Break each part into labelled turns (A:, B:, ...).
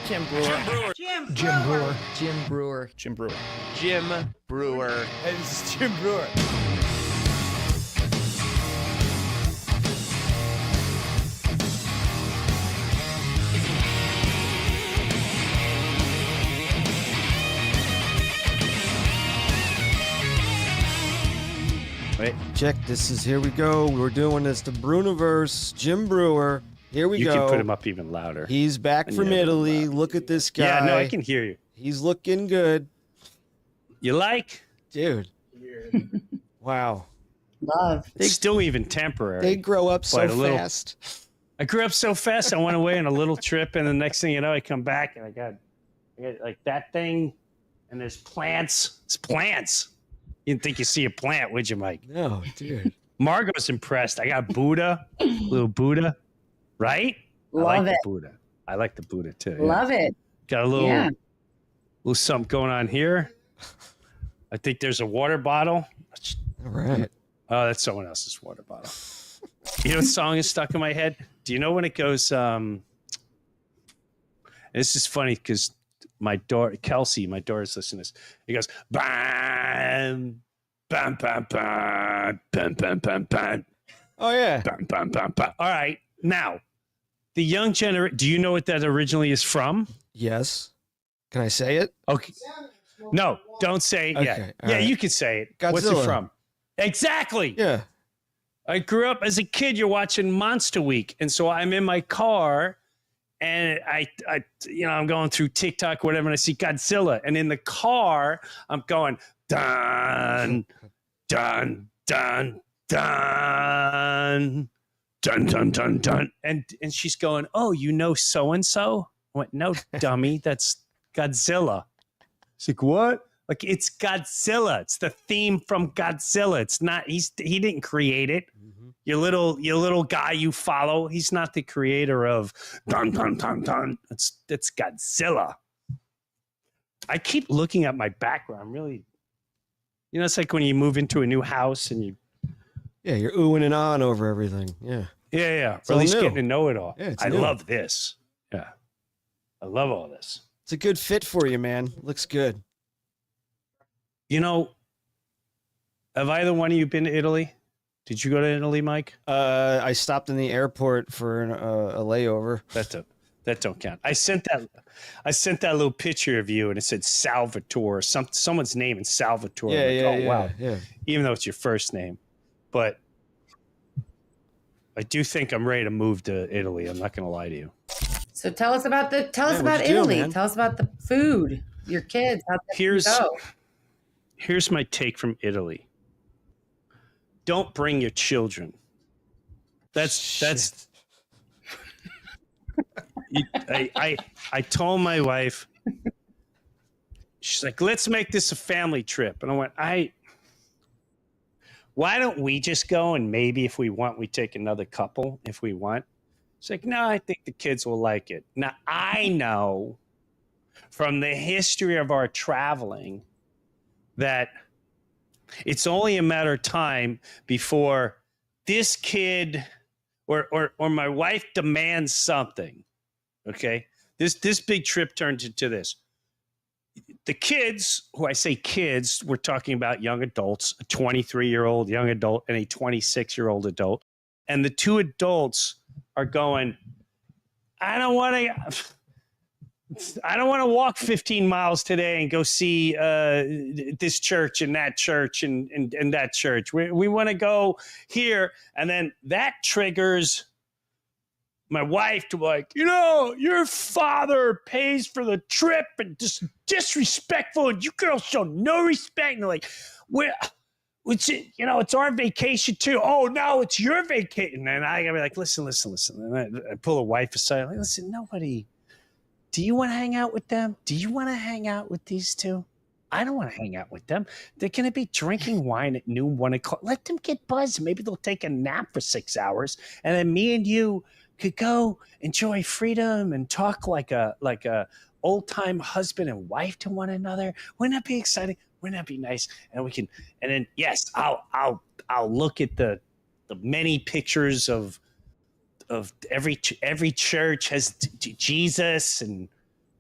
A: Jim Brewer.
B: Jim Brewer.
C: Jim Brewer.
A: Jim Brewer.
D: Jim Brewer.
A: Hey, this is Jim Brewer.
D: Wait,
B: Check, here we go. We're doing this to Breuniverse. Jim Brewer. Here we
D: you
B: go.
D: can put him up even louder.
B: He's back from Italy. Look at this guy.
D: Yeah, no, I can hear you.
B: He's looking good.
D: You like?
B: Dude. Wow.
E: Love.
D: It's still even temporary.
B: They grow up so fast.
D: I grew up so fast. I went away on a little trip, and the next thing you know, I come back and I got like that thing, and there's plants. It's plants. You didn't think you see a plant, would you, Mike?
B: No, dude.
D: Margot's impressed. I got Buddha, little Buddha, right?
E: Love
D: I like
E: it.
D: the Buddha. I like the Buddha too.
E: Love it.
D: Got a little something going on here. I think there's a water bottle.
B: All right.
D: Oh, that's someone else's water bottle. You know what song is stuck in my head? Do you know when it goes? This is funny because my daughter, Kelsey, my daughter's listening to this. It goes, bam, bam, bam, bam, bam, bam, bam, bam.
B: Oh, yeah.
D: Bam, bam, bam, bam. All right. Now, the young generation, do you know what that originally is from?
B: Yes. Can I say it?
D: Okay. No, don't say it yet.
B: Okay,
D: Yeah,
B: right.
D: you can say it.
B: Godzilla.
D: What's it from? Exactly.
B: Yeah.
D: I grew up as a kid. You're watching Monster Week, and so I'm in my car, and I'm going through TikTok, or whatever, and I see Godzilla, and in the car, I'm going dun dun dun dun dun dun dun dun, and she's going, "Oh, you know so and so?" I went, "No, dummy, that's Godzilla." She's like, "What?" Like, it's Godzilla. It's the theme from Godzilla. It's not. He didn't create it.
B: Mm-hmm.
D: Your little guy you follow. He's not the creator of dun dun dun dun. It's Godzilla. I keep looking at my background. Really, it's like when you move into a new house and you.
B: Yeah, you're oohing and ahhing over everything. Yeah.
D: Yeah.
B: It's
D: Or at least
B: all new.
D: getting to know it all.
B: Yeah, it's
D: I
B: new.
D: love this. Yeah, I love all this.
B: It's a good fit for you, man. Looks good.
D: Have either one of you been to Italy? Did you go to Italy, Mike?
B: I stopped in the airport for a layover.
D: That don't count. I sent that little picture of you, and it said Salvatore. Someone's name in Salvatore. Wow.
B: Yeah.
D: Even though it's your first name, but I do think I'm ready to move to Italy. I'm not going to lie to you.
E: So tell us about
B: what'd you do,
E: Italy.
B: man?
E: Tell us about the food, your kids. How'd that go?
D: Here's my take from Italy. Don't bring your children. That's I told my wife, she's like, let's make this a family trip. And I went, why don't we just go, and maybe if we want, we take another couple if we want. She's like, no, I think the kids will like it. Now, I know from the history of our traveling that it's only a matter of time before this kid or my wife demands something. Okay? This big trip turned into this. The kids, who I say kids, we're talking about young adults, a 23-year-old young adult and a 26-year-old adult. And the two adults are going, I don't want to walk 15 miles today and go see this church and that church and that church. We want to go here. And then that triggers my wife to like, your father pays for the trip and just disrespectful, and you girls show no respect. And they're like, it's our vacation too. Oh, now it's your vacation. And I gotta be like, listen. And I pull the wife aside. I'm like, listen, nobody. Do you want to hang out with them? Do you want to hang out with these two? I don't want to hang out with them. They're going to be drinking wine at noon, 1 o'clock. Let them get buzzed. Maybe they'll take a nap for 6 hours. And then me and you could go enjoy freedom and talk like a old-time husband and wife to one another. Wouldn't that be exciting? Wouldn't that be nice? And then, yes, I'll look at the many pictures of every church has Jesus, and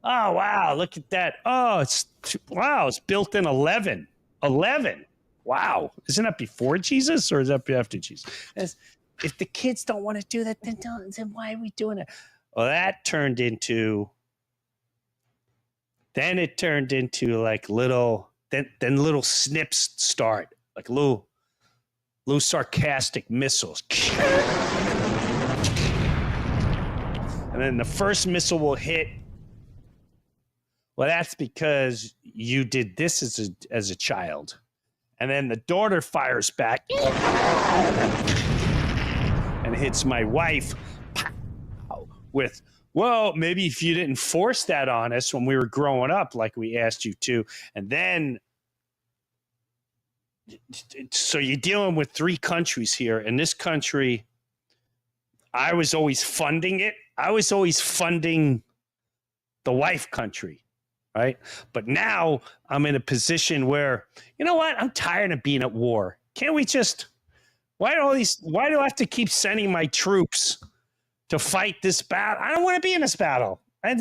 D: Oh, wow, look at that. Oh, it's built in 11. 11. Wow. Isn't that before Jesus or is that after Jesus? If the kids don't want to do that, then why are we doing it? Well, that turned into like little little snips start, like little sarcastic missiles. And then the first missile will hit. Well, that's because you did this as a child. And then the daughter fires back and hits my wife with, well, maybe if you didn't force that on us when we were growing up like we asked you to. And then, so you're dealing with 3 countries here. In this country, I was always funding it. I was always funding the wife country, right? But now I'm in a position where, you know what? I'm tired of being at war. Can't we just, why do I have to keep sending my troops to fight this battle? I don't want to be in this battle. I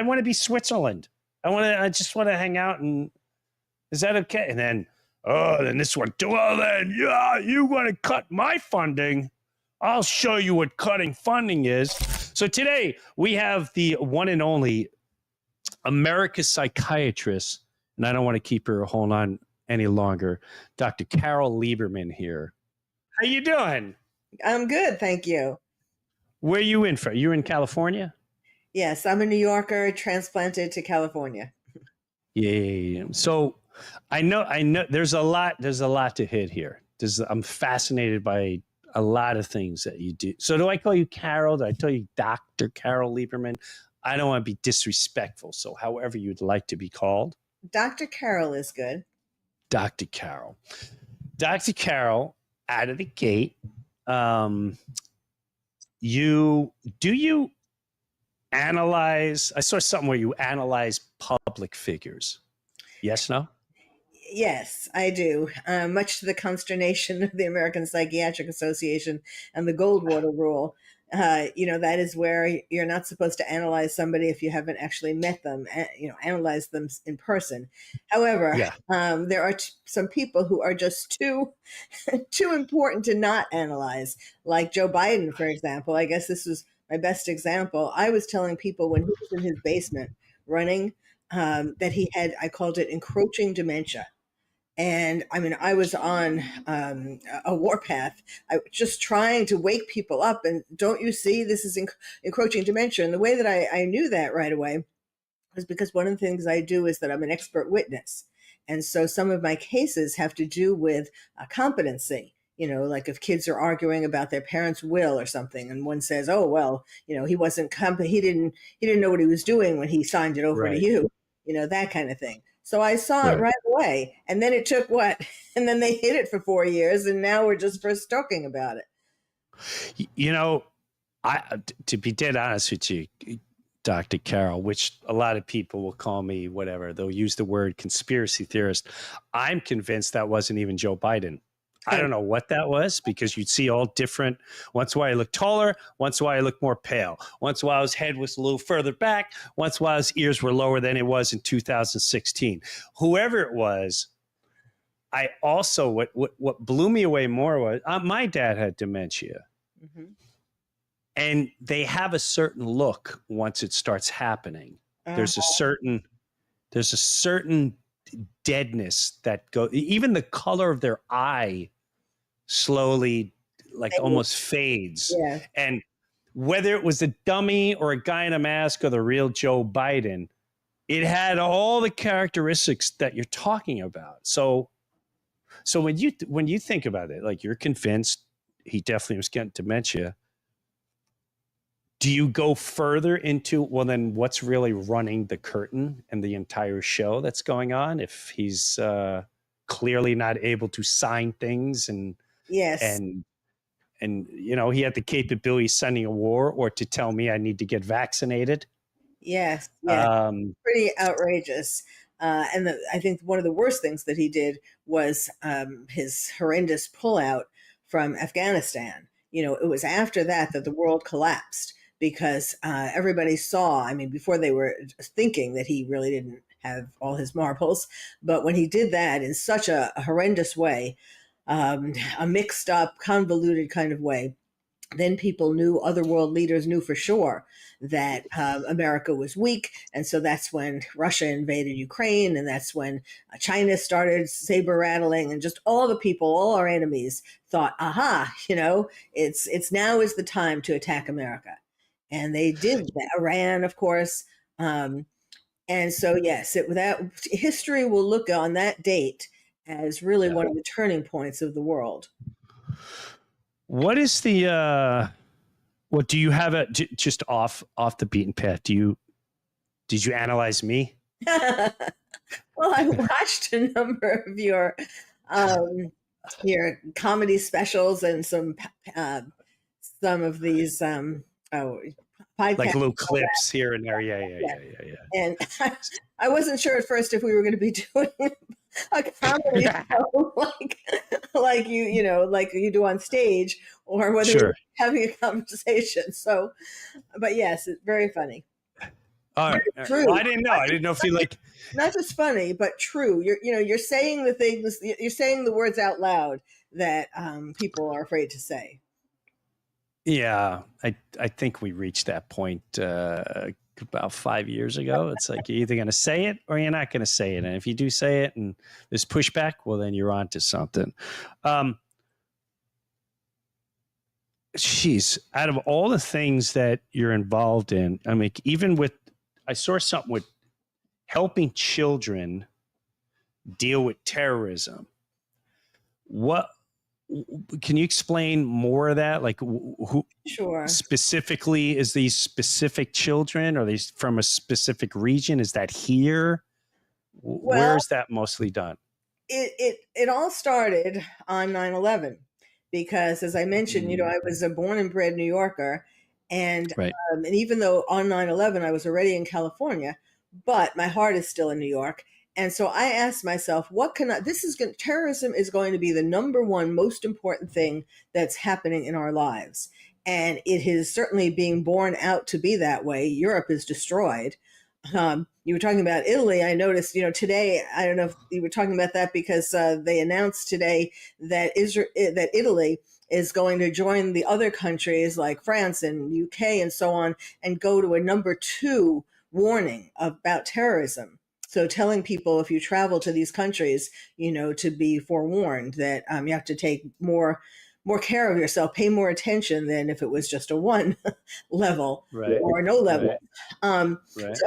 D: want to be Switzerland. I just want to hang out and, is that okay? And then, then this one, well then, yeah, you want to cut my funding? I'll show you what cutting funding is. So today we have the one and only America's psychiatrist, and I don't want to keep her hold on any longer, Dr. Carol Lieberman here. How you doing?
C: I'm good, thank you.
D: Where are you in from? You're in California?
C: Yes, I'm a New Yorker transplanted to California.
D: Yeah. So I know there's a lot to hit here. I'm fascinated by a lot of things that you do. So do I call you Carol? Do I tell you Dr. Carol Lieberman? I don't want to be disrespectful. So however you'd like to be called.
C: Dr. Carol is good.
D: Dr. Carol. Dr. Carol, out of the gate, you analyze, I saw something where you analyze public figures. Yes, no?
C: Yes, I do. Much to the consternation of the American Psychiatric Association and the Goldwater Rule. That is where you're not supposed to analyze somebody if you haven't actually met them, analyze them in person. However, there are some people who are just too important to not analyze, like Joe Biden, for example. I guess this was my best example. I was telling people when he was in his basement running that he had, I called it encroaching dementia. And I mean, I was on a warpath. I was just trying to wake people up. And don't you see, this is encroaching dementia. And the way that I knew that right away was because one of the things I do is that I'm an expert witness. And so some of my cases have to do with competency. Like if kids are arguing about their parents' will or something, and one says, "Oh, well, he wasn't he didn't know what he was doing when he signed it over to you," that kind of thing. So I saw it right away, and then it took and then they hid it for 4 years, and now we're just first talking about it.
D: To be dead honest with you, Dr. Carol, which a lot of people will call me whatever, they'll use the word conspiracy theorist. I'm convinced that wasn't even Joe Biden. I don't know what that was, because you'd see all different. Once while he looked taller, once while he looked more pale, once while his head was a little further back, once while his ears were lower than it was in 2016. Whoever it was, I also, what blew me away more was, my dad had dementia. Mm-hmm. And they have a certain look once it starts happening. Uh-huh. There's a certain deadness that goes, even the color of their eye slowly almost fades. Yeah. And whether it was a dummy or a guy in a mask or the real Joe Biden, it had all the characteristics that you're talking about. So when you think about it, like, you're convinced he definitely was getting dementia. Do you go further into, well, then what's really running the curtain and the entire show that's going on if he's clearly not able to sign things and
C: yes,
D: and he had the capability of sending a war or to tell me I need to get vaccinated?
C: Yes, yeah, pretty outrageous. And I think one of the worst things that he did was his horrendous pullout from Afghanistan. It was after that the world collapsed. because everybody saw, I mean, before they were thinking that he really didn't have all his marbles, but when he did that in such a horrendous way, a mixed up, convoluted kind of way, then people knew, other world leaders knew for sure that America was weak. And so that's when Russia invaded Ukraine. And that's when China started saber rattling, and just all the people, all our enemies thought, aha, it's now is the time to attack America. And they did that. Iran, of course. And so, yes, that history will look on that date as really one of the turning points of the world.
D: What is the what do you have just off the beaten path? Did you analyze me?
C: Well, I watched a number of your comedy specials and some of these podcasts,
D: like little clips here and there. Yeah.
C: And I wasn't sure at first if we were going to be doing a comedy show like you do on stage, or whether we're having a conversation. So, but yes, it's very funny.
D: All right.
C: True.
D: Well, I didn't know. I didn't know if you like.
C: Not just funny, but true. You're saying the things. You're saying the words out loud that people are afraid to say.
D: Yeah, I think we reached that point about 5 years ago. It's like you're either going to say it or you're not going to say it. And if you do say it and there's pushback, well, then you're on to something. Geez, out of all the things that you're involved in, I mean, I saw something with helping children deal with terrorism. What? Can you explain more of that? Like, who
C: Sure.
D: specifically is these specific children? Are these from a specific region? Is that here? Where is that mostly done?
C: It all started on 9/11 because, as I mentioned, I was a born and bred New Yorker, and and even though on 9/11 I was already in California, but my heart is still in New York. And so I asked myself, terrorism is going to be the number one most important thing that's happening in our lives. And it is certainly being borne out to be that way. Europe is destroyed. You were talking about Italy. I noticed, today, I don't know if you were talking about that because they announced today that Italy is going to join the other countries like France and UK and so on, and go to a number 2 warning about terrorism. So telling people, if you travel to these countries, to be forewarned that you have to take more care of yourself, pay more attention than if it was just a 1 level or no level. So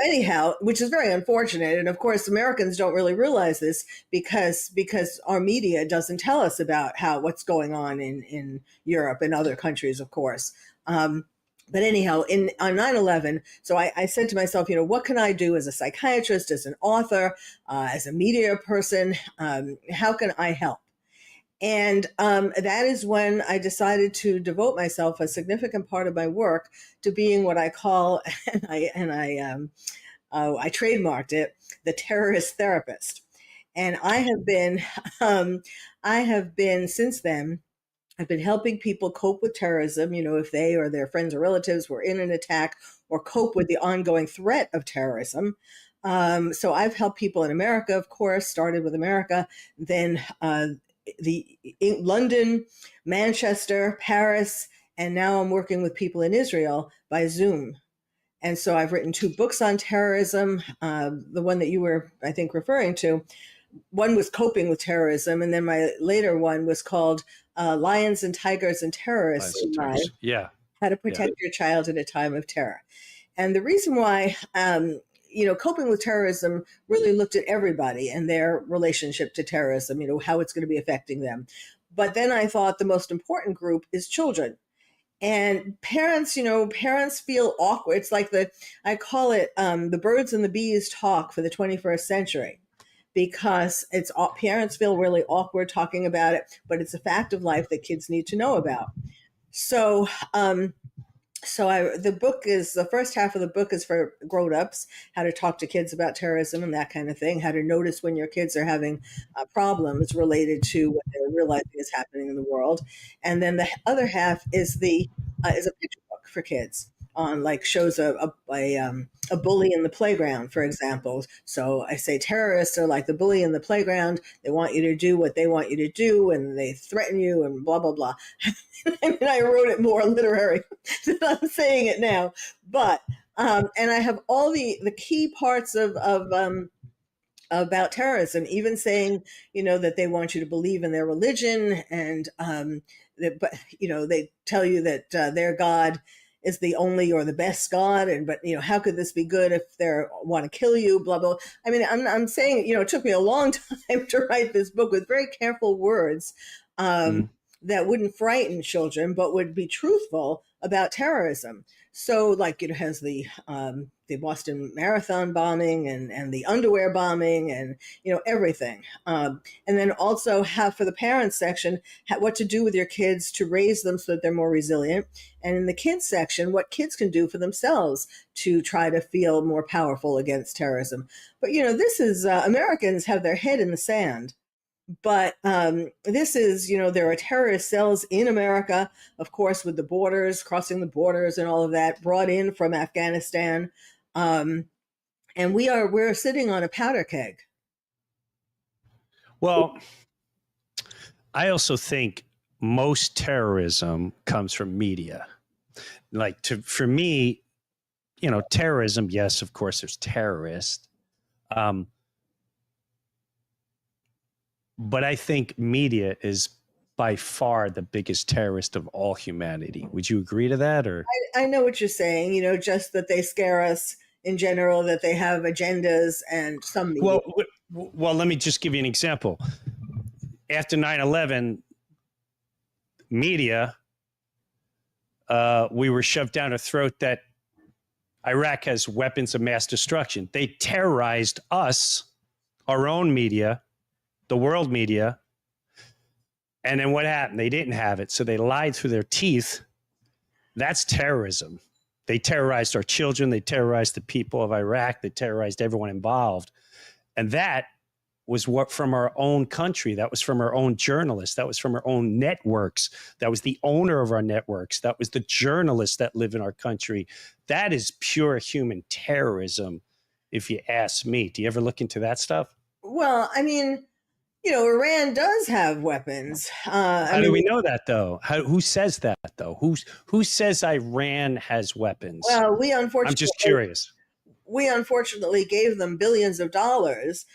C: anyhow, which is very unfortunate. And of course, Americans don't really realize this because our media doesn't tell us about what's going on in Europe and other countries, of course. But anyhow, on 9/11, so I said to myself, what can I do as a psychiatrist, as an author, as a media person? How can I help? And that is when I decided to devote myself, a significant part of my work, to being what I call, and I trademarked it, the terrorist therapist. And I have been since then. I've been helping people cope with terrorism, if they or their friends or relatives were in an attack, or cope with the ongoing threat of terrorism. So I've helped people in America, of course, started with America, then London, Manchester, Paris, and now I'm working with people in Israel by Zoom. And so I've written 2 books on terrorism. The one that you were, I think, referring to, one was Coping with Terrorism, and then my later one was called Lions and Tigers and Terrorists. How to Protect Your Child at a Time of Terror. And the reason why, Coping with Terrorism really looked at everybody and their relationship to terrorism, how it's going to be affecting them. But then I thought the most important group is children. And parents, parents feel awkward. It's like I call it the birds and the bees talk for the 21st century. Because parents feel really awkward talking about it, but it's a fact of life that kids need to know about. So, the first half of the book is for grown-ups, how to talk to kids about terrorism and that kind of thing, how to notice when your kids are having problems related to what they're realizing is happening in the world. And then the other half is a picture book for kids on like shows a bully in the playground, for example. So I say terrorists are like the bully in the playground. They want you to do what they want you to do, and they threaten you, and blah blah blah. I mean, I wrote it more literary than I'm saying it now, but and I have all the key parts of about terrorism, even saying, that they want you to believe in their religion, and but they tell you that their God is the only or the best God, and but how could this be good if they want to kill you? Blah blah. I mean, I'm saying it took me a long time to write this book with very careful words that wouldn't frighten children, but would be truthful about terrorism. So, like, it has the Boston Marathon bombing and the underwear bombing and everything, and then also have for the parents section what to do with your kids to raise them so that they're more resilient, and in the kids section what kids can do for themselves to try to feel more powerful against terrorism. But this is Americans have their head in the sand. But this is, there are terrorist cells in America, of course, with the borders, crossing the borders and all of that, brought in from Afghanistan. And we're sitting on a powder keg.
D: Well, I also think most terrorism comes from media. For me, terrorism, yes, of course, there's terrorists. But I think media is by far the biggest terrorist of all humanity. Would you agree to that? Or
C: I know what you're saying, just that they scare us in general, that they have agendas and some media.
D: Well, let me just give you an example. After 9/11, media, we were shoved down our throat that Iraq has weapons of mass destruction. They terrorized us, our own media, the world media. And then what happened? They didn't have it. So they lied through their teeth. That's terrorism. They terrorized our children. They terrorized the people of Iraq. They terrorized everyone involved. And that was what from our own country. That was from our own journalists. That was from our own networks. That was the owner of our networks. That was the journalists that live in our country. That is pure human terrorism, if you ask me. Do you ever look into that stuff?
C: Well, I mean, Iran does have weapons.
D: How do we know that, though? Who says that, though? Who says Iran has weapons?
C: Well, I'm
D: just curious.
C: We unfortunately gave them billions of dollars.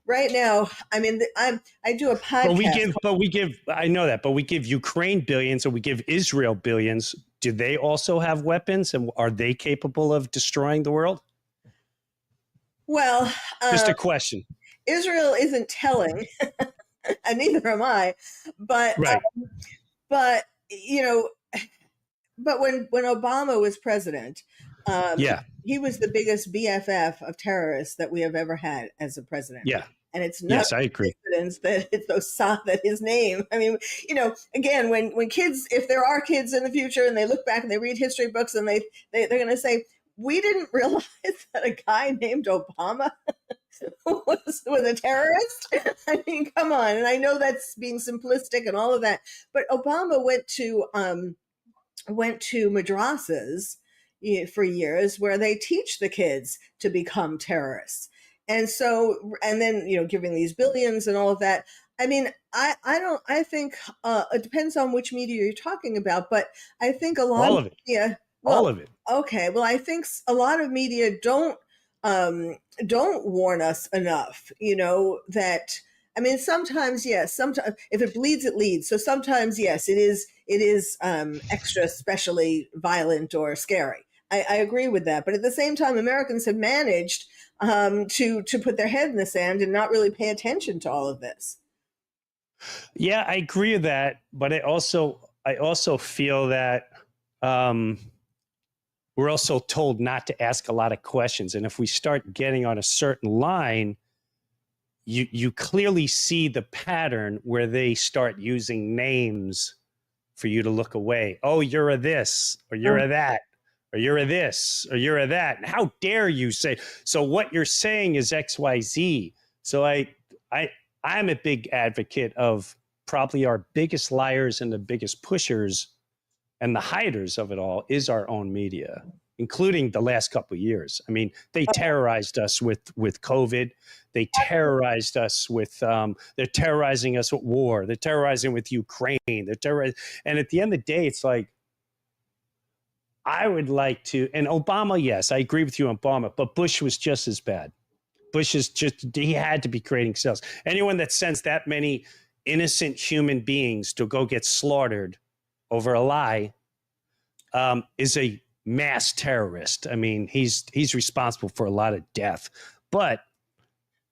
C: Right now, I mean, I do a podcast.
D: But we give. I know that, but we give Ukraine billions, and we give Israel billions. Do they also have weapons, and are they capable of destroying the world?
C: Well,
D: just a question.
C: Israel isn't telling, and neither am I. But
D: right.
C: But when Obama was president, he was the biggest BFF of terrorists that we have ever had as a president.
D: Yeah.
C: And it's not
D: yes, I agree.
C: coincidence that it's that his name. I mean, again, when kids, if there are kids in the future and they look back and they read history books and they're going to say, we didn't realize that a guy named Obama was a terrorist. I mean, come on. And I know that's being simplistic and all of that, but Obama went to madrasas for years where they teach the kids to become terrorists. And so, and then, giving these billions and all of that. I mean, I think it depends on which media you're talking about, but I think a lot of media,
D: all of it.
C: Okay. Well, I think a lot of media don't warn us enough, that, I mean, sometimes, yes, sometimes if it bleeds, it leads. So sometimes, yes, it is extra specially violent or scary. I agree with that. But at the same time, Americans have managed to put their head in the sand and not really pay attention to all of this.
D: Yeah, I agree with that. But I also feel that we're also told not to ask a lot of questions. And if we start getting on a certain line, you clearly see the pattern where they start using names for you to look away. Oh, you're a this, or you're a that, or you're a this, or you're a that. And how dare you say, so what you're saying is XYZ. So I'm a big advocate of probably our biggest liars and the biggest pushers and the hiders of it all is our own media, including the last couple of years. I mean, they terrorized us with COVID. They terrorized us with, they're terrorizing us with war. They're terrorizing with Ukraine. They're terrorizing. And at the end of the day, it's like, I would like to, and Obama, yes, I agree with you on Obama, but Bush was just as bad. Bush is just, he had to be creating cells. Anyone that sends that many innocent human beings to go get slaughtered over a lie is a mass terrorist. I mean, he's responsible for a lot of death. But,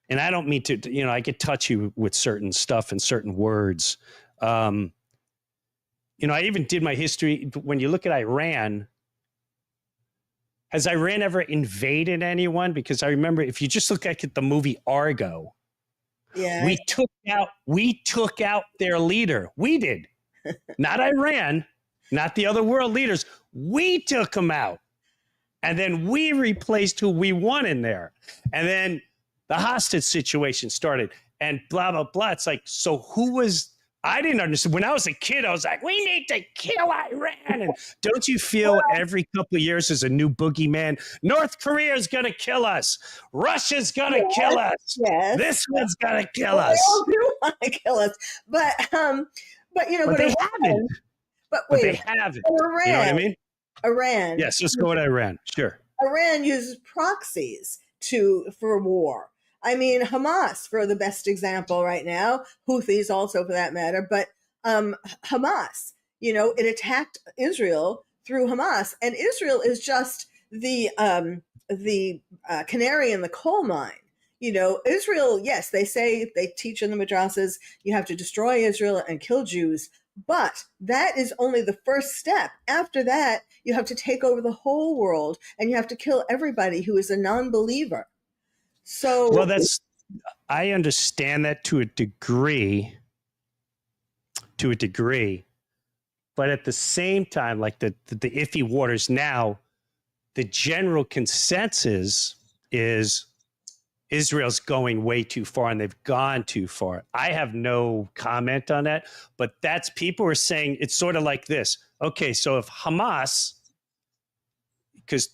D: and I don't mean to, you know, I get touchy with certain stuff and certain words. You know, I even did my history. When you look at Iran, has Iran ever invaded anyone? Because I remember, if you just look at the movie Argo,
C: Yeah.
D: we took out their leader. We did. Not Iran, not the other world leaders. We took them out. And then we replaced who we want in there. And then the hostage situation started and blah, blah, blah. It's like, so who was, I didn't understand. When I was a kid, I was like, we need to kill Iran. And don't you feel every couple of years there's a new boogeyman? North Korea is going to kill us. Russia's going to kill us.
C: Yes.
D: This one's going to kill us.
C: They all do want to kill us. But you know,
D: But they haven't.
C: But
D: But
C: wait,
D: they haven't.
C: Iran,
D: You know what I mean?
C: Iran.
D: Yes, let's go with Iran. Sure.
C: Iran uses proxies for war. I mean, Hamas, for the best example right now, Houthis also for that matter, but Hamas, you know, it attacked Israel through Hamas, and Israel is just the canary in the coal mine. You know, Israel, yes, they say, they teach in the madrasas, you have to destroy Israel and kill Jews, but that is only the first step. After that, you have to take over the whole world, and you have to kill everybody who is a non-believer. So,
D: Well, I understand that to a degree, but at the same time, like the iffy waters now, the general consensus is Israel's going way too far, and they've gone too far. I have no comment on that, but people are saying it's sort of like this. Okay, so if Hamas, because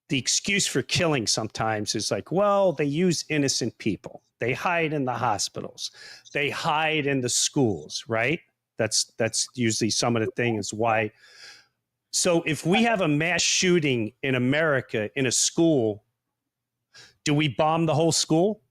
D: the excuse for killing sometimes is like, well, they use innocent people. They hide in the hospitals. They hide in the schools, right? That's usually some of the things why. So if we have a mass shooting in America in a school, do we bomb the whole school?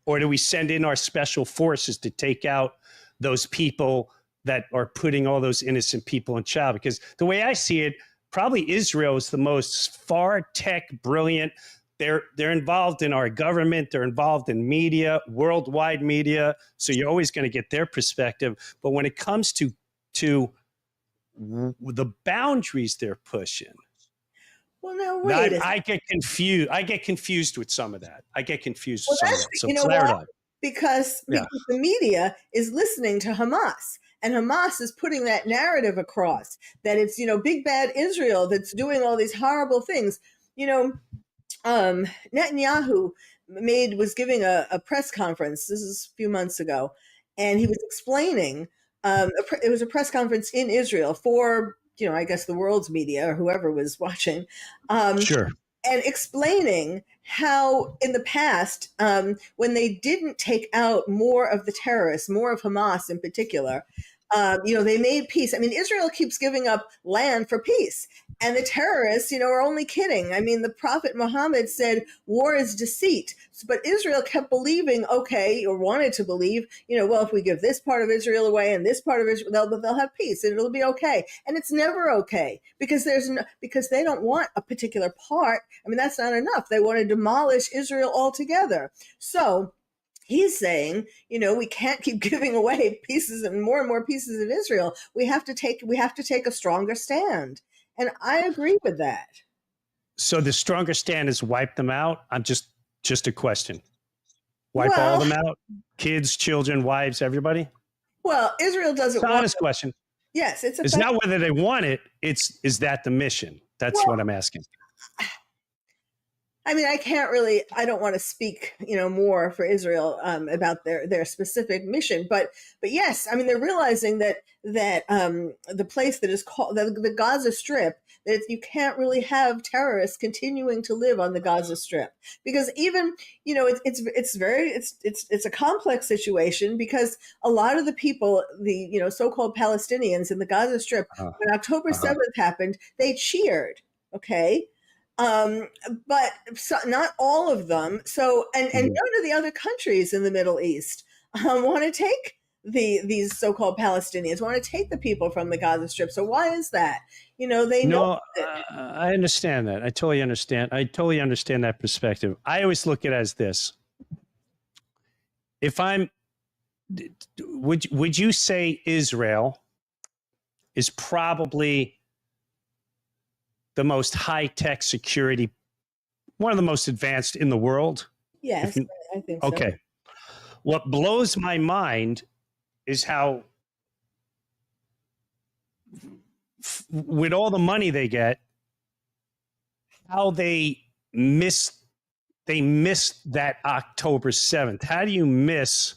D: Or do we send in our special forces to take out those people that are putting all those innocent people in child? Because the way I see it, probably Israel is the most far tech brilliant. They're involved in our government. They're involved in media, worldwide media. So you're always going to get their perspective. But when it comes to the boundaries they're pushing,
C: well, now wait.
D: I get confused. I get confused with some of that. So
C: you know why? Because the media is listening to Hamas. And Hamas is putting that narrative across that it's, you know, big bad Israel that's doing all these horrible things. You know, Netanyahu was giving a press conference. This is a few months ago, and he was explaining. It was a press conference in Israel for, you know, I guess the world's media or whoever was watching.
D: Sure.
C: And explaining how in the past, when they didn't take out more of the terrorists, more of Hamas in particular, you know, they made peace. I mean, Israel keeps giving up land for peace. And the terrorists, you know, are only kidding. I mean, the Prophet Muhammad said war is deceit. But Israel kept believing, okay, or wanted to believe, you know, well, if we give this part of Israel away and this part of Israel, they'll have peace and it'll be okay. And it's never okay because because they don't want a particular part. I mean, that's not enough. They want to demolish Israel altogether. So he's saying, you know, we can't keep giving away pieces and more pieces of Israel. We have to take a stronger stand. And I agree with that.
D: So the stronger stand is wipe them out? I'm just a question. Wipe all of them out? Kids, children, wives, everybody?
C: Well, Israel doesn't want...
D: It's an honest question.
C: Yes,
D: it's not whether they want it. Is that the mission? That's what I'm asking.
C: I mean, I don't want to speak, more for Israel about their specific mission, but yes, I mean, they're realizing that the place that is called the Gaza Strip, that you can't really have terrorists continuing to live on the Gaza Strip, because even, it's a complex situation, because a lot of the people, the, so-called Palestinians in the Gaza Strip, when October 7th happened, they cheered. Okay. Um, but not all of them. So, and none of the other countries in the Middle East want to take these so-called Palestinians, want to take the people from the Gaza Strip. So why is that? They know.
D: No, I understand that. I totally understand. I totally understand that perspective. I always look at it as this. If I'm, would you say Israel is probably the most high-tech security, one of the most advanced in the world?
C: Yes, I think so.
D: Okay. What blows my mind is how, with all the money they get, how they missed that October 7th. How do you miss?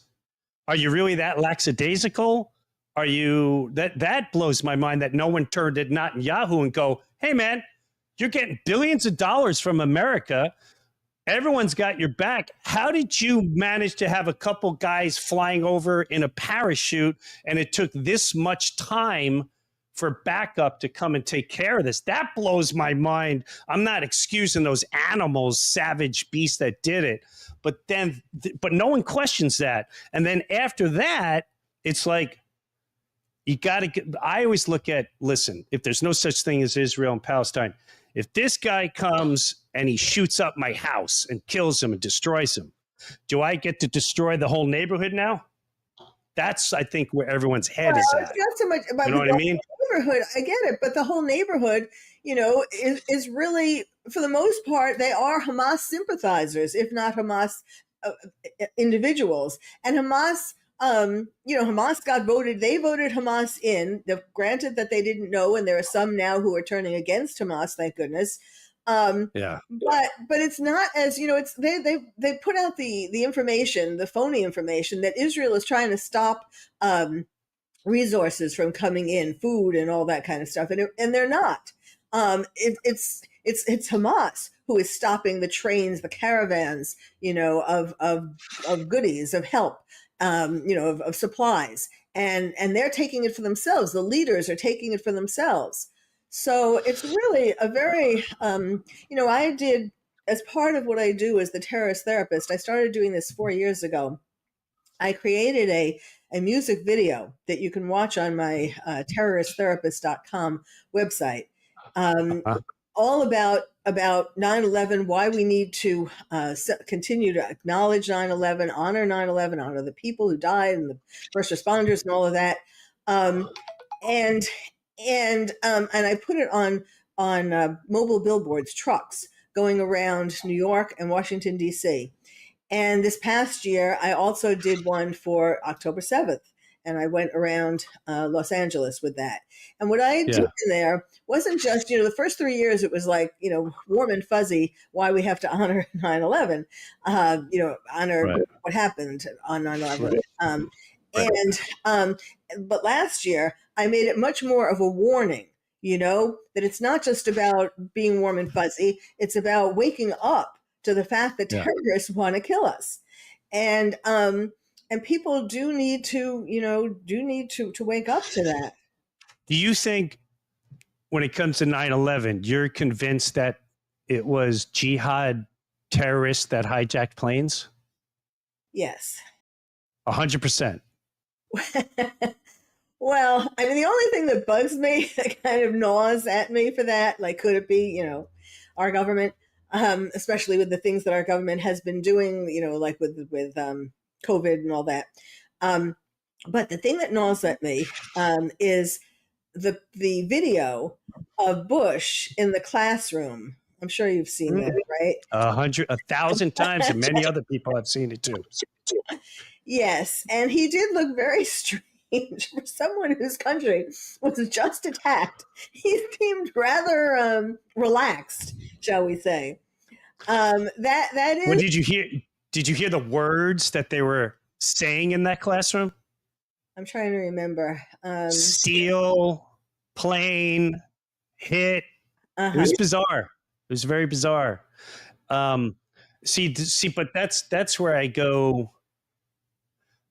D: Are you really that lackadaisical? Are you that blows my mind that no one turned at Netanyahu and go, hey man, you're getting billions of dollars from America. Everyone's got your back. How did you manage to have a couple guys flying over in a parachute and it took this much time for backup to come and take care of this? That blows my mind. I'm not excusing those animals, savage beasts that did it, but no one questions that. And then after that, it's like, you got to get, I always look at, listen, if there's no such thing as Israel and Palestine, if this guy comes and he shoots up my house and kills him and destroys him, do I get to destroy the whole neighborhood now? That's, I think, where everyone's head is at.
C: It's not so much about
D: you know what I mean?
C: Neighborhood. I get it, but the whole neighborhood, is really, for the most part, they are Hamas sympathizers, if not Hamas individuals. And Hamas, Hamas got voted. They voted Hamas in. Granted that they didn't know, and there are some now who are turning against Hamas. Thank goodness.
D: Yeah.
C: But it's not as, it's they put out the information, the phony information, that Israel is trying to stop resources from coming in, food and all that kind of stuff, and they're not. It's Hamas who is stopping the trains, the caravans, of goodies, of help, of supplies, and they're taking it for themselves. The leaders are taking it for themselves. So it's really a very, I did, as part of what I do as the terrorist therapist, I started doing this 4 years ago. I created a music video that you can watch on my terroristtherapist.com website, all about 9/11, why we need to continue to acknowledge 9/11, honor 9/11, honor the people who died and the first responders and all of that. And I put it on mobile billboards, trucks going around New York and Washington, D.C. And this past year, I also did one for October 7th, and I went around Los Angeles with that. And what I did in there wasn't just, the first 3 years, it was like, warm and fuzzy, why we have to honor 9/11, honor what happened on 9/11. But last year, I made it much more of a warning, that it's not just about being warm and fuzzy. It's about waking up to the fact that terrorists want to kill us. And people do need to wake up to that.
D: Do you think when it comes to 9/11, you're convinced that it was jihad terrorists that hijacked planes?
C: Yes.
D: 100%.
C: Well, I mean, the only thing that bugs me, that kind of gnaws at me for that, like, could it be, our government, especially with the things that our government has been doing, like with COVID and all that. But the thing that gnaws at me is the video of Bush in the classroom. I'm sure you've seen that, right?
D: 1,000 times, and many other people have seen it too.
C: Yes, and he did look very strange for someone whose country was just attacked. He seemed rather relaxed, shall we say. That is.
D: What did you hear? Did you hear the words that they were saying in that classroom?
C: I'm trying to remember.
D: Steal, plane, hit. It
C: Uh-huh.
D: was bizarre. It was very bizarre. See, but that's where I go.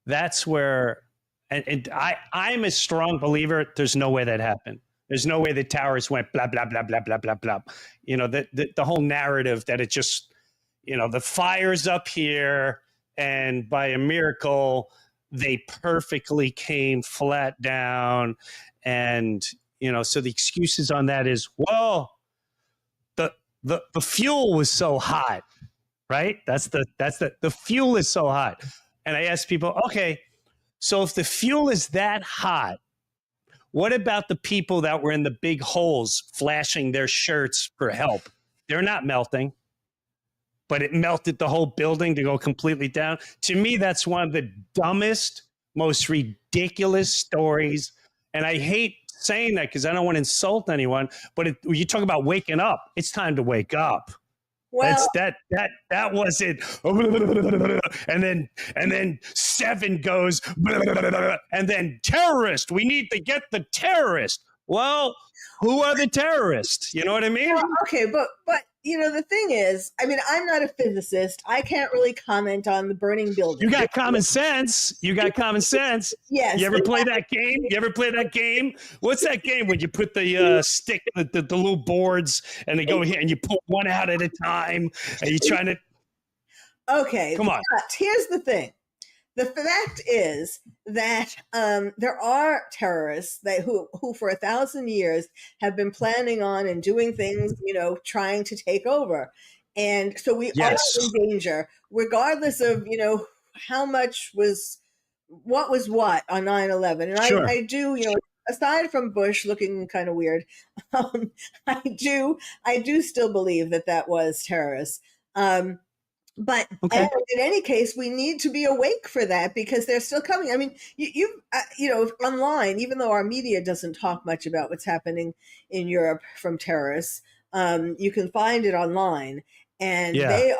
D: That's where, and I'm a strong believer. There's no way that happened. There's no way the towers went blah blah blah blah blah blah blah. You know, the whole narrative that it just, you know, the fire's up here, and by a miracle they perfectly came flat down, and you know, so the excuses on that is, well, the fuel was so hot, right? That's the fuel is so hot. And I ask people, okay, so if the fuel is that hot, what about the people that were in the big holes flashing their shirts for help? They're not melting, but it melted the whole building to go completely down. To me, that's one of the dumbest, most ridiculous stories. And I hate saying that because I don't want to insult anyone, but when you talk about waking up, it's time to wake up.
C: Well,
D: That was it. And then 7 goes, and then terrorist. We need to get the terrorist. Well, who are the terrorists? You know what I mean?
C: well, okay, but you know, the thing is, I mean, I'm not a physicist. I can't really comment on the burning building.
D: You got common sense. You got common sense.
C: Yes.
D: You ever play that game? You ever play that game? What's that game when you put the stick, the little boards, and they go here and you pull one out at a time, and you're trying to.
C: Okay.
D: Come on.
C: But here's the thing. The fact is that there are terrorists who for 1,000 years have been planning on and doing things, you know, trying to take over. And so we
D: Yes.
C: are in danger, regardless of, you know, how much was what on 9/11. And
D: Sure.
C: I do, you know, aside from Bush looking kind of weird, I do still believe that was terrorists. But
D: Okay.
C: in any case, we need to be awake for that because they're still coming. I mean, you know, online, even though our media doesn't talk much about what's happening in Europe from terrorists, you can find it online, and
D: Yeah.
C: they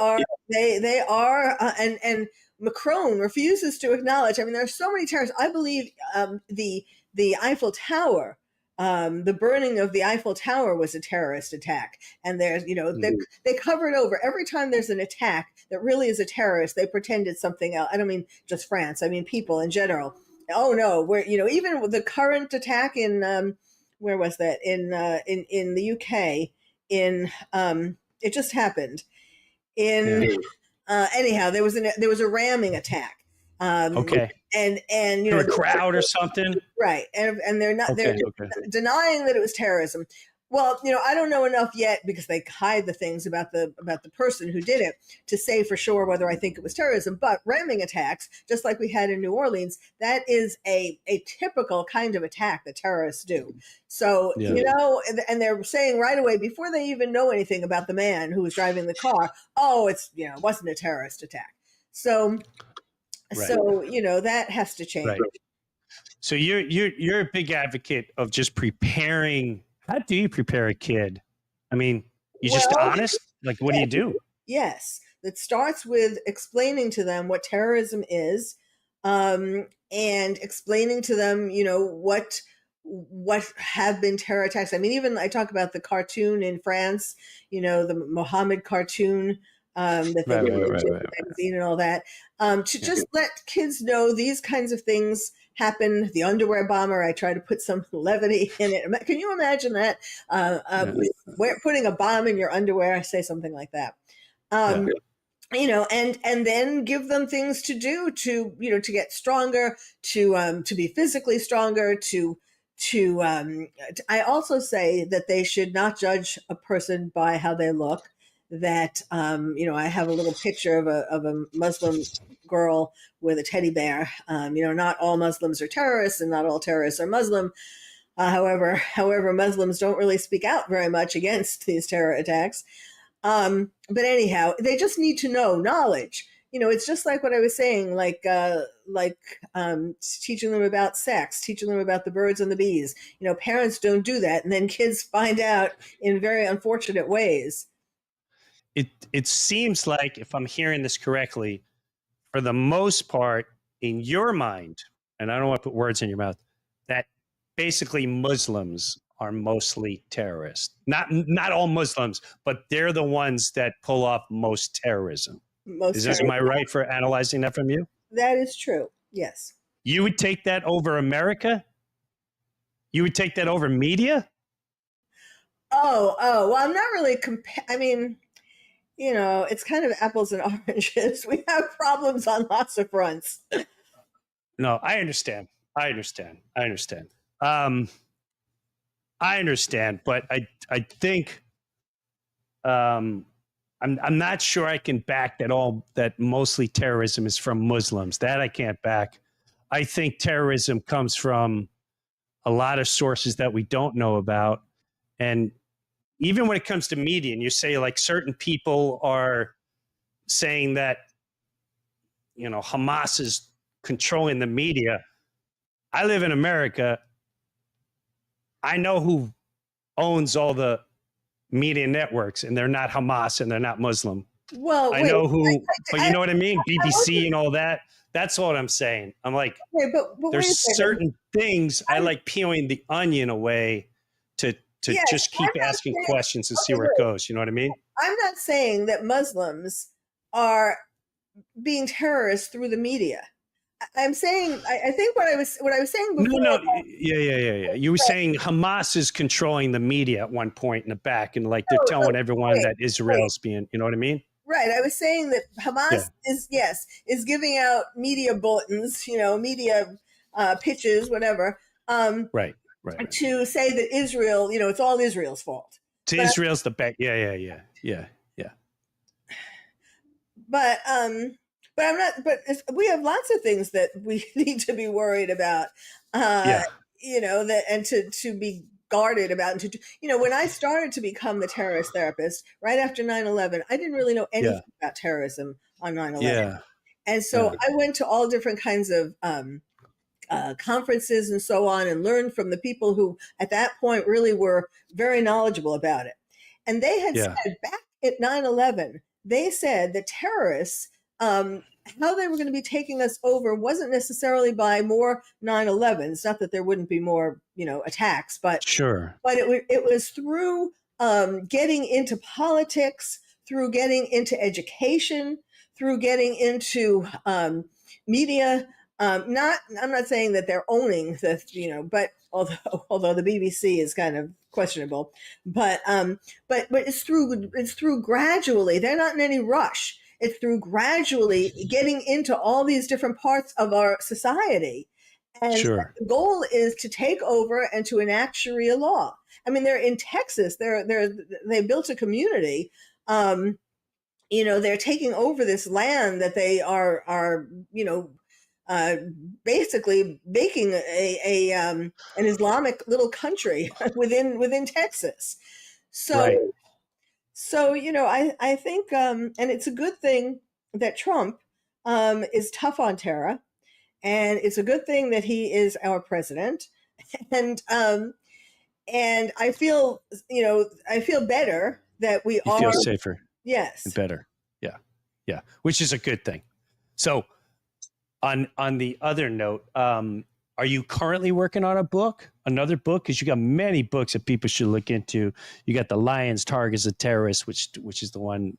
C: are, and Macron refuses to acknowledge. I mean, there are so many terrorists. I believe the Eiffel Tower. The burning of the Eiffel Tower was a terrorist attack, and there's, you know, they cover it over every time there's an attack that really is a terrorist. They pretend it's something else. I don't mean just France. I mean people in general. Oh no, you know, even with the current attack in where was that in the UK in it just happened in anyhow there was a ramming attack.
D: Okay.
C: And you know,
D: a crowd or something,
C: right? And they're not they're denying that it was terrorism. Well, you know, I don't know enough yet because they hide the things about the person who did it to say for sure whether I think it was terrorism. But ramming attacks, just like we had in New Orleans, that is a typical kind of attack that terrorists do. So, you know, and they're saying right away before they even know anything about the man who was driving the car, oh, it's, you know, it wasn't a terrorist attack. So. Right. So, you know, that has to change.
D: Right. So you're a big advocate of just preparing. How do you prepare a kid? I mean, you just honest? Like, what do you do?
C: Yes. It starts with explaining to them what terrorism is, and explaining to them, you know, what have been terror attacks. I mean, even I talk about the cartoon in France, you know, the Mohammed cartoon, that they did in the magazine and all that, to just let kids know these kinds of things happen. The underwear bomber, I try to put some levity in it. Can you imagine that? Putting a bomb in your underwear, I say something like that. You know, and then give them things to do to, you know, to get stronger, to be physically stronger, I also say that they should not judge a person by how they look. That you know, I have a little picture of a Muslim girl with a teddy bear. You know, not all Muslims are terrorists, and not all terrorists are Muslim. However, Muslims don't really speak out very much against these terror attacks. But anyhow, they just need to know knowledge. You know, it's just like what I was saying, like teaching them about sex, teaching them about the birds and the bees. You know, parents don't do that, and then kids find out in very unfortunate ways.
D: it seems like, if I'm hearing this correctly, for the most part, in your mind, and I don't want to put words in your mouth, that basically Muslims are mostly terrorists. Not all Muslims, but they're the ones that pull off most terrorism. Am I right for analyzing that from you?
C: That is true. Yes.
D: You would take that over America? You would take that over media?
C: Oh, well, I'm not really I mean, it's kind of apples and oranges. We have problems on lots of fronts.
D: No, I understand. I understand, but I think I'm not sure I can back that mostly terrorism is from Muslims. That I can't back. I think terrorism comes from a lot of sources that we don't know about. And even when it comes to media, and you say like certain people are saying that, Hamas is controlling the media. I live in America. I know who owns all the media networks, and they're not Hamas and they're not Muslim.
C: Well,
D: I know who, but you know what I mean? BBC and all that. That's what I'm saying. I'm like,
C: okay, but
D: there's certain things I like peeling the onion away to just keep asking questions and see where it goes. You know what I mean?
C: I'm not saying that Muslims are being terrorists through the media. I'm saying, I think what I was saying before.
D: No. Yeah. You were saying Hamas is controlling the media at one point in the back, and like they're telling everyone that Israel's being, you know what I mean?
C: Right. I was saying that Hamas is giving out media bulletins, media pitches, whatever.
D: Right.
C: To say that Israel, it's all Israel's fault.
D: Israel's the back. Yeah.
C: But I'm not. But we have lots of things that we need to be worried about. That and to be guarded about. And when I started to become the terrorist therapist right after 9/11, I didn't really know anything about terrorism on 9/11.
D: Yeah.
C: And so I went to all different kinds of conferences and so on, and learned from the people who at that point really were very knowledgeable about it. And they had said back at 9/11, they said that terrorists, how they were going to be taking us over wasn't necessarily by more 9/11s. Not that there wouldn't be more, attacks, but it was through getting into politics, through getting into education, through getting into media. I'm not saying that they're owning the, but although the BBC is kind of questionable, but it's through gradually. They're not in any rush. It's through gradually getting into all these different parts of our society. And the goal is to take over and to enact Sharia law. I mean, they're in Texas. They built a community. They're taking over this land that they are basically making an Islamic little country within Texas. So I think and it's a good thing that Trump is tough on terror, and it's a good thing that he is our president, and I feel better that we
D: you feel safer.
C: Yes,
D: and better. Yeah, which is a good thing. So. On the other note, are you currently working on another book? Because you got many books that people should look into. You got The Lions, Targets of Terrorists, which is the one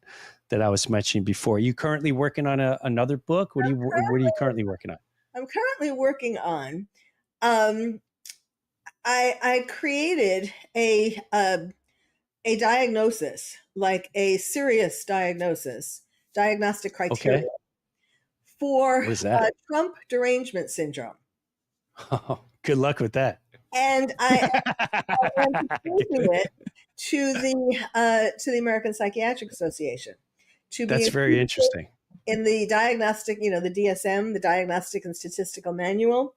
D: that I was mentioning before. Are you currently working on another book? What are you currently working on?
C: I'm currently working on. I created a diagnosis, like a serious diagnostic criteria.
D: Okay.
C: For Trump derangement syndrome.
D: Oh, good luck with that.
C: And I am proposing it to the American Psychiatric Association.
D: That's very interesting.
C: In the diagnostic, the DSM, the Diagnostic and Statistical Manual.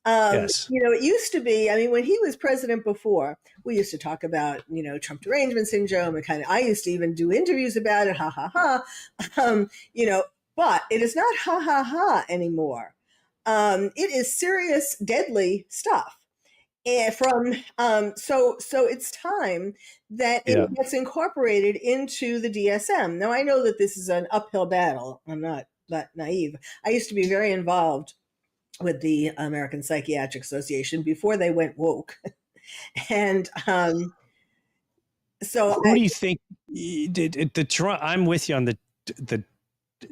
D: Yes.
C: It used to be, when he was president before, we used to talk about, Trump derangement syndrome, and I used to even do interviews about it, but it is not ha ha ha anymore. It is serious, deadly stuff. So it's time that it gets incorporated into the DSM. Now I know that this is an uphill battle. I'm not that naive. I used to be very involved with the American Psychiatric Association before they went woke. And so
D: who do you think the Trump? I'm with you on the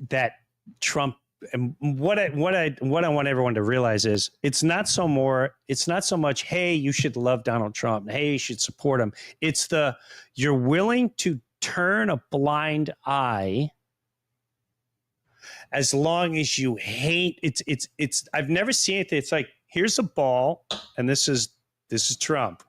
D: that Trump. And what I want everyone to realize is it's not so much, hey, you should love Donald Trump, hey, you should support him. It's you're willing to turn a blind eye as long as you hate. It's I've never seen it. It's like, here's a ball and this is Trump.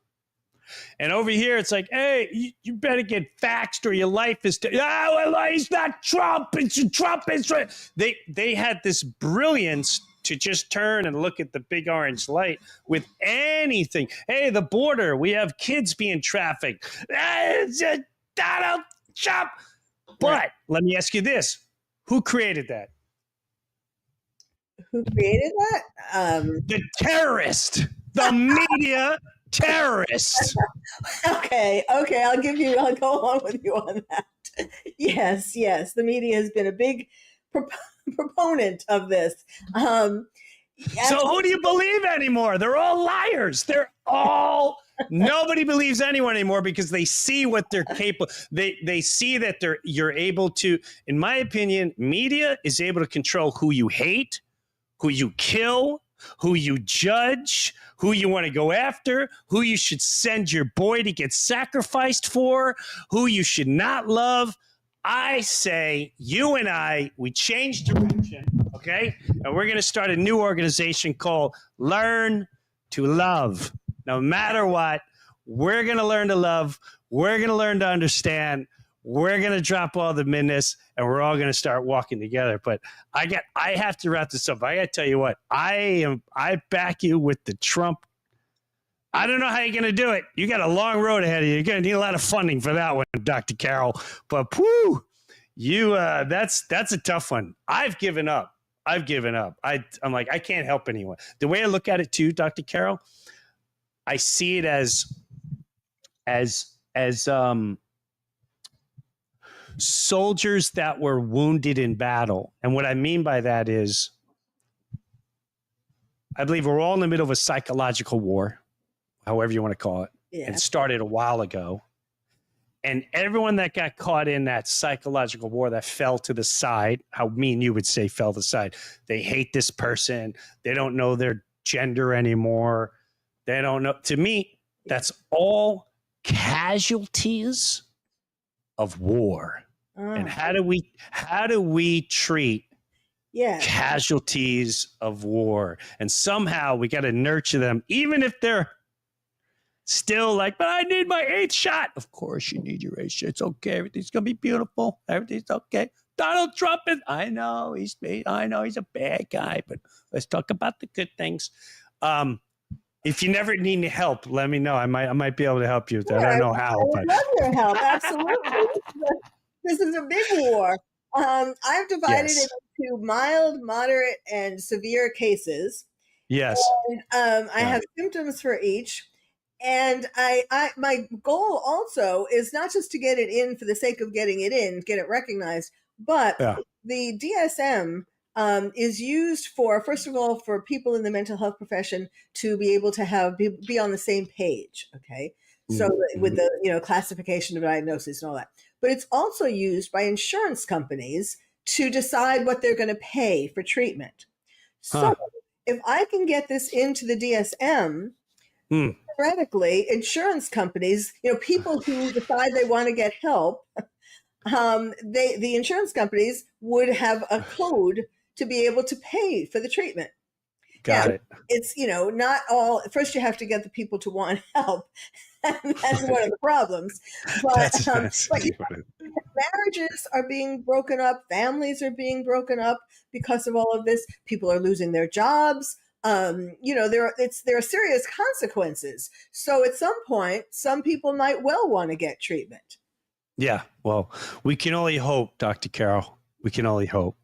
D: And over here, it's like, hey, you better get vaxxed or your life is... well, he's not Trump. Trump is... They had this brilliance to just turn and look at the big orange light with anything. Hey, the border, we have kids being trafficked. It's Donald Trump. But let me ask you this. Who created that?
C: Who created that?
D: The terrorist. The media... terrorists.
C: Okay, I'll go along with you on that. Yes, the media has been a big proponent of this.
D: So who do you believe anymore? They're all liars. Nobody believes anyone anymore because they see what they're capable. They see that you're able to, in my opinion, media is able to control who you hate, who you kill, who you judge, who you want to go after, who you should send your boy to get sacrificed for, who you should not love. I say you and we change direction, okay? And we're going to start a new organization called Learn to Love. No matter what, we're going to learn to love. We're going to learn to understand. We're going to drop all the midness and we're all going to start walking together. But I have to wrap this up. I got to tell you what, I back you with the Trump. I don't know how you're going to do it. You got a long road ahead of you. You're going to need a lot of funding for that one, Dr. Carol. But that's a tough one. I've given up. I'm like, I can't help anyone. The way I look at it too, Dr. Carol, I see it as soldiers that were wounded in battle. And what I mean by that is, I believe we're all in the middle of a psychological war, however you want to call it. Yeah. It started a while ago. And everyone that got caught in that psychological war that fell to the side, how me and you would say fell to the side. They hate this person. They don't know their gender anymore. They don't know. To me, that's all casualties of war. And how do we treat casualties of war? And somehow we got to nurture them, even if they're still like, but I need my 8th shot. Of course you need your 8th shot. It's okay. Everything's going to be beautiful. Everything's okay. Donald Trump is, I know he's a bad guy, but let's talk about the good things. If you never need any help, let me know. I might be able to help you with that. I don't know how.
C: I would love your help. Absolutely. This is a big war. I've divided it into mild, moderate, and severe cases.
D: Yes.
C: And, I have symptoms for each. And my goal also is not just to get it in for the sake of getting it in, get it recognized, but the DSM is used for, first of all, for people in the mental health profession to be able to be on the same page. Okay. So with the, classification of diagnosis and all that, but it's also used by insurance companies to decide what they're going to pay for treatment. So if I can get this into the DSM, theoretically, insurance companies, people who decide they want to get help, the insurance companies would have a code to be able to pay for the treatment.
D: Got it.
C: It's, not all, first you have to get the people to want help. And that's one of the problems. But, marriages are being broken up. Families are being broken up because of all of this. People are losing their jobs. There are serious consequences. So at some point, some people might well want to get treatment.
D: Yeah. Well, we can only hope, Dr. Carol. We can only hope.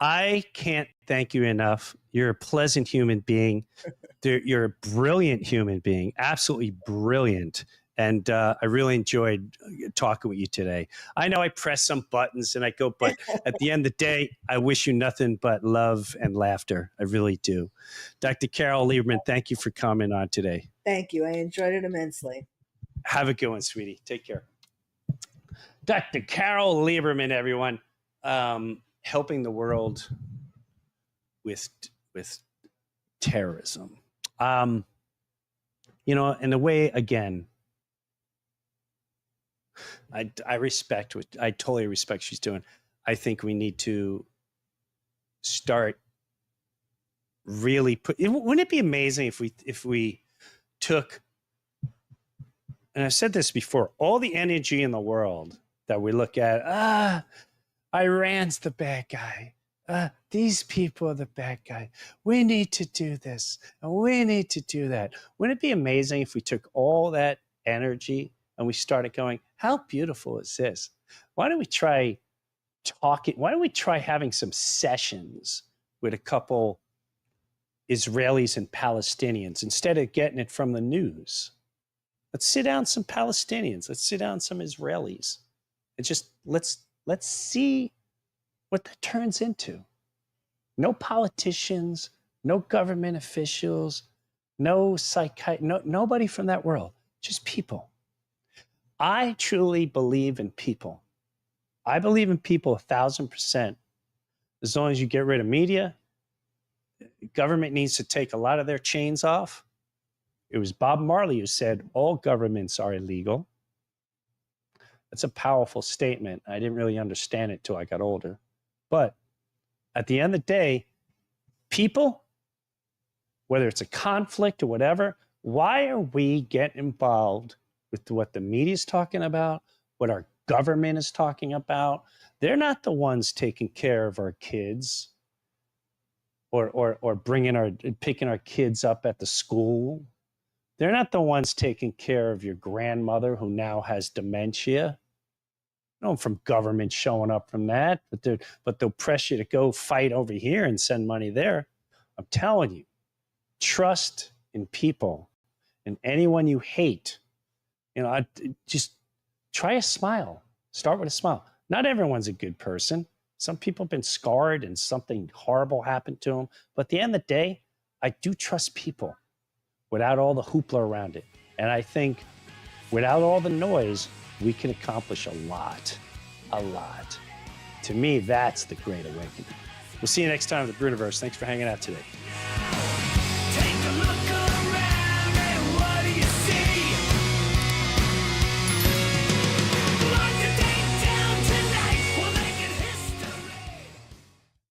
D: I can't thank you enough. You're a pleasant human being. you're a brilliant human being, absolutely brilliant. And I really enjoyed talking with you today. I know I press some buttons and I go, but at the end of the day, I wish you nothing but love and laughter. I really do. Dr. Carol Lieberman, thank you for coming on today.
C: Thank you. I enjoyed it immensely.
D: Have a good one, sweetie. Take care. Dr. Carol Lieberman, everyone, helping the world with terrorism. You know, in a way, again, I totally respect what she's doing. I think we need to start really wouldn't it be amazing if we took, and I've said this before, all the energy in the world that we look at, Iran's the bad guy. These people are the bad guy. We need to do this and we need to do that. Wouldn't it be amazing if we took all that energy and we started going, how beautiful is this? Why don't we try talking? Why don't we try having some sessions with a couple Israelis and Palestinians instead of getting it from the news? Let's sit down some Palestinians. Let's sit down some Israelis. And just let's see what that turns into. No politicians, no government officials, nobody from that world, just people. I truly believe in people. I believe in people 1,000%. As long as you get rid of media, government needs to take a lot of their chains off. It was Bob Marley who said all governments are illegal. That's a powerful statement. I didn't really understand it till I got older. But at the end of the day, people, whether it's a conflict or whatever, why are we getting involved with what the media is talking about, what our government is talking about? They're not the ones taking care of our kids or picking our kids up at the school. They're not the ones taking care of your grandmother who now has dementia. No, from government showing up from that, but they'll press you to go fight over here and send money there. I'm telling you, trust in people and anyone you hate. You know, just try a smile. Start with a smile. Not everyone's a good person. Some people have been scarred and something horrible happened to them. But at the end of the day, I do trust people without all the hoopla around it. And I think without all the noise, we can accomplish a lot. To me, that's the Great Awakening. We'll see you next time in the Breuniverse. Thanks for hanging out today.